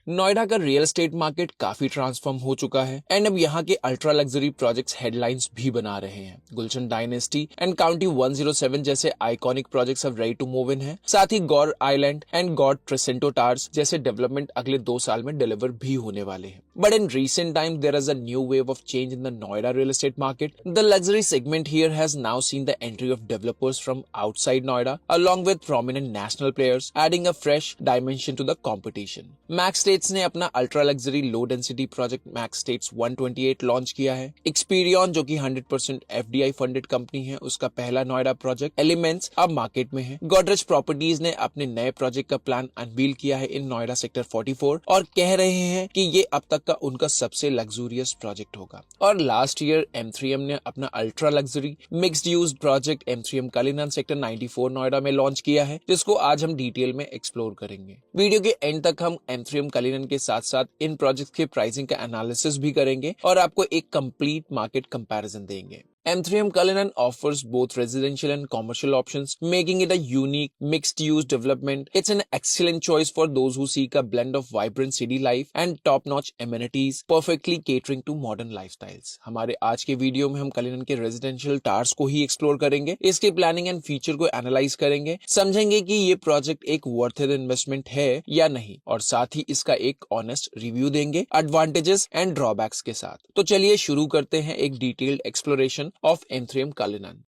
नोएडा का real estate market काफी transform हो चुका है एंड अब यहाँ के अल्ट्रा लग्जरी प्रोजेक्ट्स हेडलाइंस भी बना रहे हैं। गुलशन डायनेस्टी एंड काउंटी 107 जैसे आइकॉनिक प्रोजेक्ट्स अब रेडी टू मूव इन है। साथ ही गौर आइलैंड एंड गॉड ट्रेसेंटो टावर्स जैसे डेवलपमेंट अगले 2 साल में डिलीवर भी होने वाले हैं। But in recent time there is a new wave of change in the Noida real estate market. The luxury segment here has now seen the entry of developers from outside Noida along with prominent national players, adding a fresh dimension to the competition. Max States ने अपना ultra luxury low density project max Estates 128 launch किया है। Experian जो कि 100% FDI funded company है, उसका पहला Noida project elements अब मार्केट में है। गोदरेज प्रॉपर्टीज ने अपने नए प्रोजेक्ट का प्लान अनवील किया है इन नोएडा सेक्टर 44 और कह रहे हैं कि ये अब तक का उनका सबसे लग्जूरियस प्रोजेक्ट होगा। और लास्ट ईयर M3M ने अपना ultra luxury mixed use project M3M Cullinan sector 94 Noida में लॉन्च किया है, जिसको आज हम डिटेल में एक्सप्लोर करेंगे। वीडियो के एंड तक हम M3M कलिनन के साथ साथ इन प्रोजेक्ट के प्राइसिंग का एनालिसिस भी करेंगे और आपको एक कंप्लीट मार्केट कंपैरिजन देंगे। M3M Cullinan offers both residential and commercial options, making it a unique mixed-use development. It's an excellent choice for those who seek a blend of vibrant city life and top-notch amenities, perfectly catering to modern lifestyles. हमारे आज के video में हम Cullinan के residential towers को ही explore करेंगे, इसके planning and feature को एनालाइज करेंगे, समझेंगे कि ये प्रोजेक्ट एक वर्थ इट इन्वेस्टमेंट है या नहीं, और साथ ही इसका एक ऑनेस्ट रिव्यू देंगे एडवांटेजेस एंड ड्रॉबैक्स के साथ। तो चलिए शुरू करते हैं एक detailed exploration of M3M Cullinan।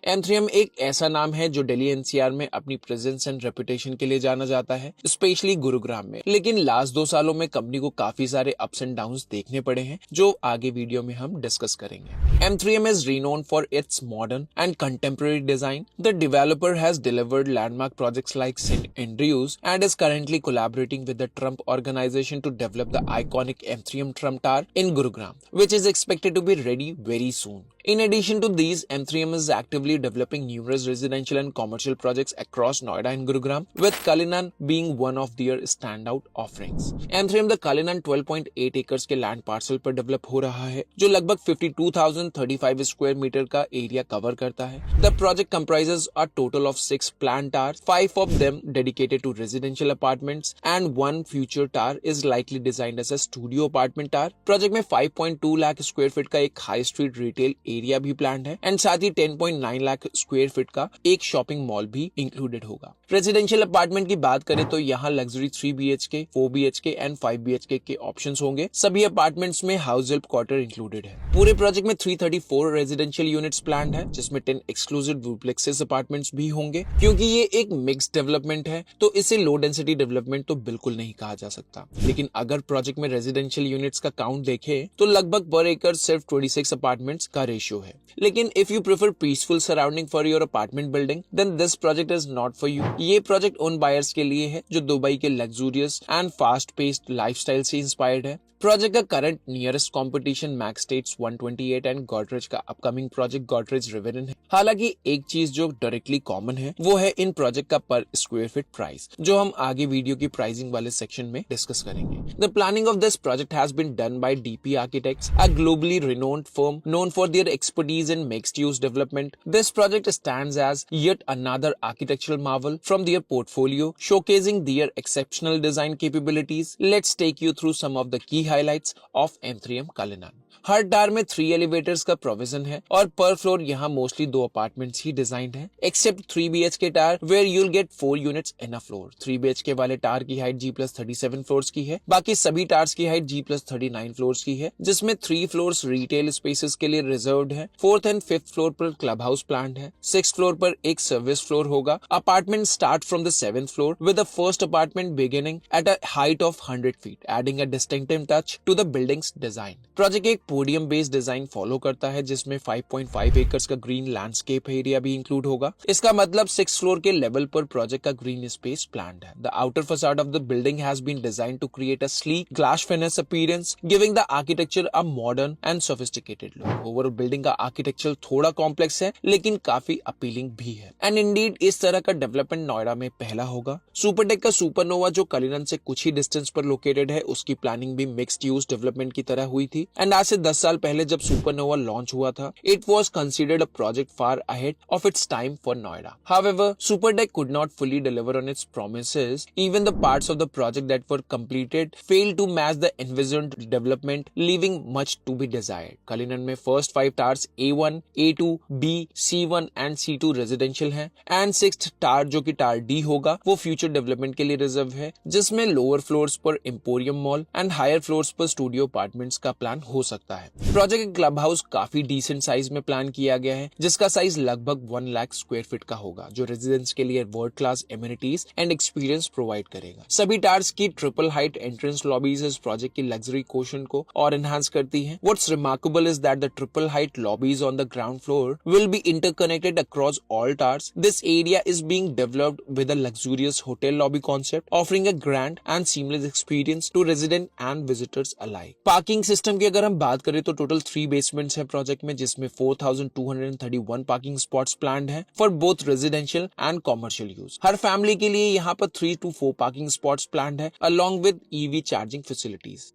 M3M एक ऐसा नाम है जो दिल्ली एनसीआर में अपनी प्रेजेंस एंड रेपुटेशन के लिए जाना जाता है, स्पेशली गुरुग्राम में। लेकिन लास्ट 2 सालों में कंपनी को काफी सारे अप्स एंड डाउन्स देखने पड़े हैं, जो आगे वीडियो में हम डिस्कस करेंगे। M3M is renowned for its modern and contemporary design. The developer has delivered landmark projects like St. Andrews and is currently collaborating with the Trump Organization to develop the iconic M3M Trump Tower in Gurugram, which is expected to be ready very soon. In addition to these, M3M is actively developing numerous residential and commercial projects across Noida and Gurugram, with Cullinan being one of their standout offerings. M3M the Cullinan 12.8 acres के land parcel पर develop हो रहा है, जो लगभग 52,035 square metre का area cover करता है। The project comprises a total of 6 planned towers, 5 of them dedicated to residential apartments, and 1 future tower is likely designed as a studio apartment tower. Project में 5.2 lakh square feet का एक high street retail area भी planned है and साथ ही 10.9 lakh square feet का एक shopping mall भी included होगा। रेजिडेंशियल अपार्टमेंट की बात करें तो यहाँ luxury 3 BHK, 4 BHK and 5 BHK के ऑप्शंस होंगे। सभी अपार्टमेंट्स में हाउस हेल्प क्वार्टर इंक्लूडेड है। पूरे प्रोजेक्ट में 334 रेजिडेंशियल यूनिट्स प्लान्ड है, जिसमें 10 एक्सक्लूसिव डुप्लेक्सेस अपार्टमेंट्स भी होंगे। क्योंकि ये एक मिक्स्ड डेवलपमेंट है तो इसे लो डेंसिटी डेवलपमेंट तो बिल्कुल नहीं कहा जा सकता। लेकिन अगर प्रोजेक्ट में रेजिडेंशियल यूनिट्स का काउंट देखें तो लगभग पर एकड़ सिर्फ 26 अपार्टमेंट्स का रेशियो है। लेकिन if you prefer peaceful surrounding for your apartment building, then this project is not for you. ये प्रोजेक्ट उन बायर्स के लिए है जो दुबई के luxurious and fast paced lifestyle से इंस्पायर्ड है। प्रोजेक्ट का current nearest competition Max Estates 128 and Godrej का अपकमिंग प्रोजेक्ट गॉडरेज रिवेरन है। हालांकि एक चीज जो डायरेक्टली कॉमन है वो है इन प्रोजेक्ट का पर स्क्वायर फीट प्राइस, जो हम आगे वीडियो की प्राइसिंग वाले सेक्शन में डिस्कस करेंगे। The planning of this project has been done by DP architects, a globally renowned firm known for their expertise in mixed-use development. This project stands as yet another architectural marvel from their portfolio, showcasing their exceptional design capabilities. Let's take you through some of the key highlights of M3M Cullinan. Her tower में 3 elevators का provision है और पर floor यहाँ mostly 2 apartments ही designed है, except 3 BHK tower where you'll get 4 units in a floor. 3 BHK वाले tower की हाइट G+37 फ्लोर्स की है, बाकी सभी टावर्स की हाइट G+39 फ्लोर्स की है, जिसमें 3 फ्लोर्स रिटेल स्पेसेस के लिए रिजर्व्ड है। 4th एंड 5th फ्लोर पर क्लब हाउस प्लान्ड है। 6th फ्लोर पर एक सर्विस फ्लोर होगा। Apartment start from the 7th floor with the first apartment beginning at a height of 100 feet, adding a distinctive touch to the building's design. Project एक podium based design follow करता है, जिसमें 5.5 acres का green landscape area भी include होगा। इसका मतलब 6th floor के लेवल पर प्रोजेक्ट का ग्रीन स्पेस प्लान्ड है। The outer facade of the building has been designed to create a sleek glass finish appearance, giving the architecture a modern and sophisticated look. Overall building का architecture थोड़ा complex है लेकिन काफी appealing भी है and Indeed इस तरह का डेवलपमेंट नोएडा में पहला होगा। सुपरटेक का सुपरनोवा जो कलिनन से कुछ ही डिस्टेंस पर लोकेटेड है, उसकी प्लानिंग भी मिक्स मिक्स्ड यूज डेवलपमेंट की तरह हुई थी एंड आज से 10 साल पहले जब सुपरनोवा लॉन्च हुआ था, it was considered a project far ahead of its time for Noida. However, Supertech could not fully deliver on its promises. Even the parts of the project that were completed failed to match the envisioned development, leaving much to be desired. Cullinan में first 5 towers A1, A2, B, C1 and C2 residential हैं and 6th tower जो कि tower D होगा वो future development के लिए reserve है, जिसमें लोअर फ्लोर्स पर emporium mall and higher floors पर स्टूडियो अपार्टमेंट्स का प्लान हो सकता है। प्रोजेक्ट के क्लब हाउस काफी डिसेंट साइज में प्लान किया गया है, जिसका साइज लगभग 1 लाख स्क्वायर फीट का होगा, जो रेजिडेंट्स के लिए world class amenities and experience provide करेगा। सभी टावर्स की ट्रिपल हाइट एंट्रेंस लॉबीज इस प्रोजेक्ट की लग्जरी कोशन को और एनहांस करती हैं। What's remarkable is that the triple height lobbies on the ground floor will be interconnected across all towers. This area is being developed with a luxurious hotel lobby concept, offering a grand and seamless experience to residents and visitors alike. Parking system की अगर हम बात करें तो total 3 basements है project में, जिसमें 4231 parking spots planned है for both residential and commercial use. हर फैमिली के लिए यहाँ पर 3 to 4 पार्किंग स्पॉट्स प्लान्ड है along with EV charging facilities.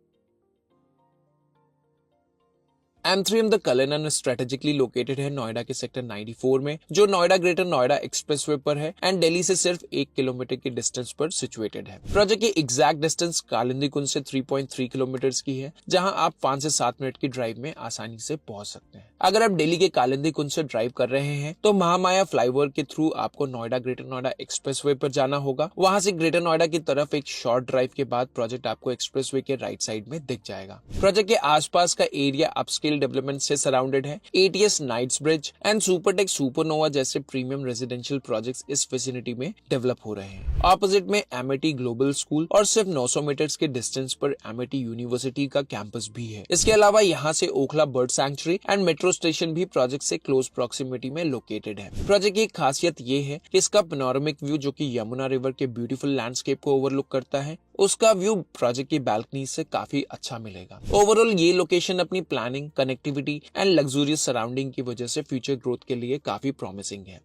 Anthurium the Cullinan strategically located है नोएडा के सेक्टर 94 में, जो नोएडा ग्रेटर नोएडा एक्सप्रेसवे पर है एंड दिल्ली से सिर्फ 1 किलोमीटर की डिस्टेंस पर सिचुएटेड है। प्रोजेक्ट की एग्जैक्ट डिस्टेंस कालिंदी कुंज से 3.3 किलोमीटर की है, जहां आप 5 से 7 मिनट की ड्राइव में आसानी से पहुंच सकते हैं। अगर आप दिल्ली के कालिंदी कुंज से ड्राइव कर रहे हैं तो महामाया फ्लाईओवर के थ्रू आपको नोएडा ग्रेटर नोएडा एक्सप्रेसवे पर जाना होगा। वहां से ग्रेटर नोएडा की तरफ एक शॉर्ट ड्राइव के बाद प्रोजेक्ट आपको एक्सप्रेसवे के राइट साइड में दिख जाएगा। प्रोजेक्ट के आसपास का एरिया अपस्केल डेवलपमेंट से सराउंडेड है। ATS Knightsbridge and Supertech Supernova जैसे प्रीमियम रेजिडेंशियल प्रोजेक्ट्स इस विसिनिटी में डेवलप हो रहे हैं। ऑपोजिट में एमिटी ग्लोबल स्कूल और सिर्फ 900 मीटर्स के डिस्टेंस पर एमिटी यूनिवर्सिटी का कैंपस भी है। इसके अलावा यहाँ से Okhla bird sanctuary and metro station भी प्रोजेक्ट से क्लोज प्रॉक्सिमिटी में लोकेटेड है। प्रोजेक्ट की खासियत ये है कि इसका पैनोरामिक व्यू, जो कि यमुना रिवर के ब्यूटीफुल लैंडस्केप को ओवरलुक करता है, उसका व्यू प्रोजेक्ट की बालकनी से काफी अच्छा मिलेगा। ओवरऑल ये लोकेशन अपनी planning, connectivity and luxurious surrounding की वजह से फ्यूचर ग्रोथ के लिए काफी प्रॉमिसिंग है।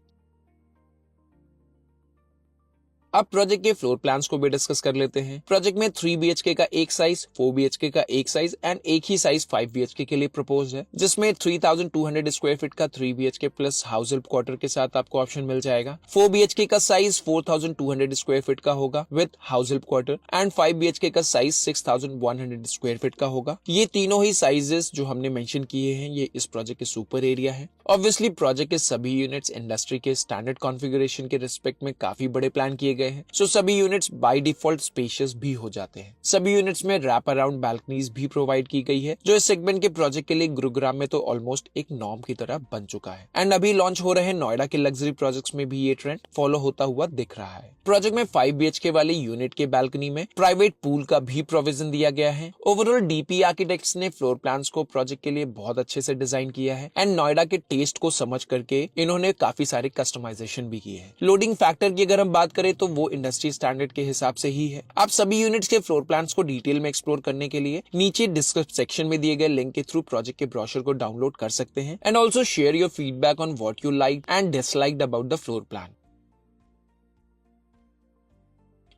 अब प्रोजेक्ट के फ्लोर प्लान्स को भी डिस्कस कर लेते हैं। प्रोजेक्ट में 3 BHK का एक साइज, 4 BHK का एक साइज एंड एक ही साइज 5 BHK के लिए प्रपोज है, जिसमें 3200 स्क्वायर फीट का 3 BHK plus house help quarter के साथ आपको ऑप्शन मिल जाएगा। 4 BHK का साइज 4200 स्क्वायर फीट का होगा with house help quarter and 5 BHK का साइज 6100 स्क्वायर फीट का होगा। ये तीनों ही साइजेस जो हमने मेंशन किए हैं, ये इस प्रोजेक्ट के सुपर एरिया है। ऑब्वियसली प्रोजेक्ट के सभी यूनिट्स इंडस्ट्री के स्टैंडर्ड कॉन्फ़िगरेशन के रिस्पेक्ट में काफी बड़े प्लान किए गए हैं, सो सभी यूनिट्स बाय डिफॉल्ट स्पेशियस भी हो जाते हैं। सभी यूनिट्स में रैप अराउंड बैल्कनीज भी प्रोवाइड की गई है, जो इस सेगमेंट के प्रोजेक्ट के लिए गुरुग्राम में तो ऑलमोस्ट एक नॉर्म की तरह बन चुका है एंड अभी लॉन्च हो रहे नोएडा के लग्जरी प्रोजेक्ट्स में भी ये ट्रेंड फॉलो होता हुआ दिख रहा है। प्रोजेक्ट में 5 BHK वाली यूनिट के बैल्कनी में प्राइवेट पूल का भी प्रोविजन दिया गया है। ओवरऑल डीपी आर्किटेक्ट्स ने फ्लोर प्लान्स को प्रोजेक्ट के लिए बहुत अच्छे से डिजाइन किया है एंड नोएडा के टेस्ट को समझ करके इन्होंने काफी सारे कस्टमाइजेशन भी किए हैं। लोडिंग फैक्टर की अगर हम बात करें तो वो इंडस्ट्री स्टैंडर्ड के हिसाब से ही है। आप सभी यूनिट्स के फ्लोर प्लान्स को डिटेल में एक्सप्लोर करने के लिए नीचे डिस्क्रिप्शन सेक्शन में दिए गए लिंक के थ्रू प्रोजेक्ट के ब्रोशर को डाउनलोड कर सकते हैं and also share your feedback on what you like and disliked about the floor plan.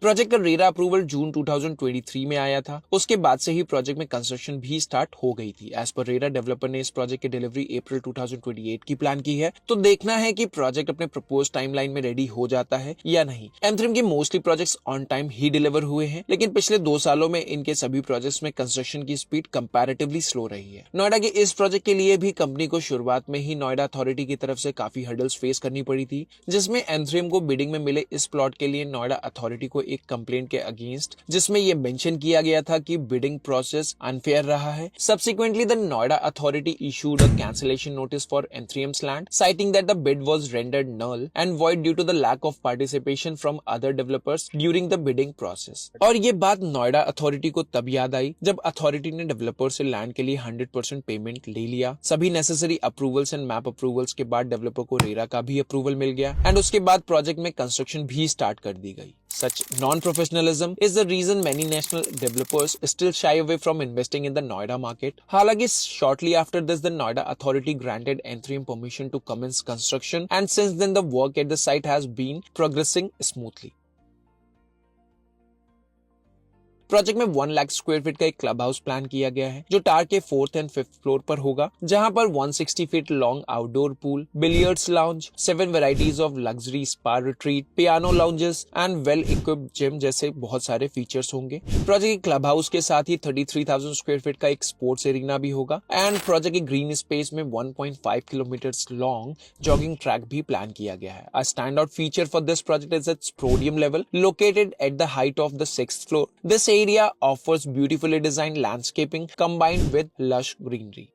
Project का रेरा अप्रूवल जून 2023 में आया था। उसके बाद से ही प्रोजेक्ट में कंस्ट्रक्शन भी स्टार्ट हो गई थी। एज पर रेरा, डेवलपर ने इस प्रोजेक्ट की डिलीवरी अप्रैल 2028 की प्लान की है, तो देखना है कि प्रोजेक्ट अपने प्रपोज टाइमलाइन में रेडी हो जाता है या नहीं। एंथ्रियम के mostly projects on time he deliver हुए हैं, लेकिन पिछले 2 सालों में इनके सभी प्रोजेक्ट्स में कंस्ट्रक्शन की स्पीड कंपैरेटिवली स्लो रही है। नोएडा के इस प्रोजेक्ट के लिए भी कंपनी को शुरुआत में ही नोएडा अथॉरिटी की तरफ से काफी हर्डल्स फेस करनी पड़ी थी, जिसमें एंथ्रियम को बिडिंग में मिले इस प्लॉट के लिए नोएडा अथॉरिटी को एक कंप्लेंट के अगेंस्ट, जिसमें यह मेंशन किया गया था कि बिडिंग प्रोसेस अनफेयर रहा है। Subsequently, the Noida authority issued a cancellation notice for Anthrium's land, citing that the bid was rendered null and void due to the lack of participation from other developers during the bidding process. और ये बात Noida authority को तब याद आई जब authority ने developer से land के लिए 100% पेमेंट ले लिया। सभी necessary approvals and map approvals के बाद डेवलपर को रेरा का भी अप्रूवल मिल गया एंड उसके बाद प्रोजेक्ट में कंस्ट्रक्शन भी स्टार्ट कर दी गई। Such non-professionalism is the reason many national developers still shy away from investing in the Noida market. हालांकि shortly after this, the Noida authority granted Anthrium permission to commence construction, and since then the work at the site has been progressing smoothly. Project में 1 lakh square feet का एक club house plan किया गया है जो टार के 4th and 5th floor पर होगा, जहां पर 160 feet long outdoor pool, billiards lounge, 7 varieties of luxury spa retreat, piano lounges and well equipped gym जैसे बहुत सारे फीचर्स होंगे। प्रोजेक्ट के क्लब हाउस के साथ ही 33,000 स्क्वायर फीट का एक स्पोर्ट्स एरिना भी होगा एंड प्रोजेक्ट के ग्रीन स्पेस में 1.5 किलोमीटर लॉन्ग जॉगिंग ट्रैक भी प्लान किया गया है। A standout feature for this project is its podium level, located at the height of the 6th floor. This area offers beautifully designed landscaping combined with lush greenery.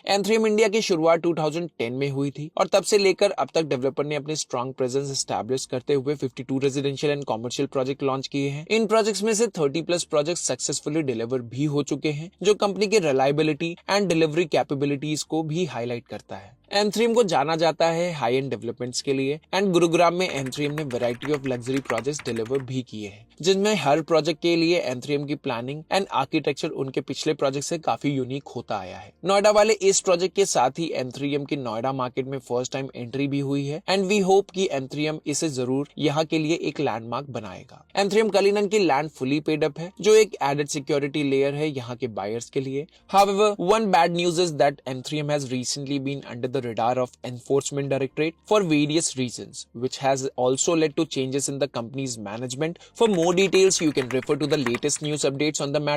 Anthurium India की शुरुआत 2010 में हुई थी और तब से लेकर अब तक डेवलपर ने अपनी स्ट्रॉन्ग प्रेजेंस एस्टैब्लिश करते हुए 52 residential and commercial project launch किए हैं। इन प्रोजेक्ट्स में से 30+ प्रोजेक्ट सक्सेसफुली डिलीवर भी हो चुके हैं, जो कंपनी की रिलायबिलिटी एंड डिलीवरी कैपेबिलिटीज को भी हाईलाइट करता है। एंथ्रियम को जाना जाता है हाई एंड डेवलपमेंट्स के लिए एंड गुरुग्राम में एंथ्रियम ने variety of luxury projects deliver भी किए हैं, जिनमें हर प्रोजेक्ट के लिए एंथ्रियम की प्लानिंग एंड आर्किटेक्चर उनके पिछले प्रोजेक्ट से काफी यूनिक होता आया है। नोएडा वाले इस प्रोजेक्ट के साथ ही एंथ्रियम की नोएडा मार्केट में फर्स्ट टाइम एंट्री भी हुई है एंड वी होप कि एंथ्रियम इसे जरूर यहाँ के लिए एक लैंडमार्क बनाएगा। एंथ्रियम कलिनन की लैंड फुली पेड अप है, जो एक एडेड सिक्योरिटी लेयर है यहाँ के बायर्स के लिए। However, one bad news is that Anthurium has recently been under the radar of Enforcement Directorate for various reasons, which has also led to changes in the company's management. For more details, you can refer to the latest news updates on the matter.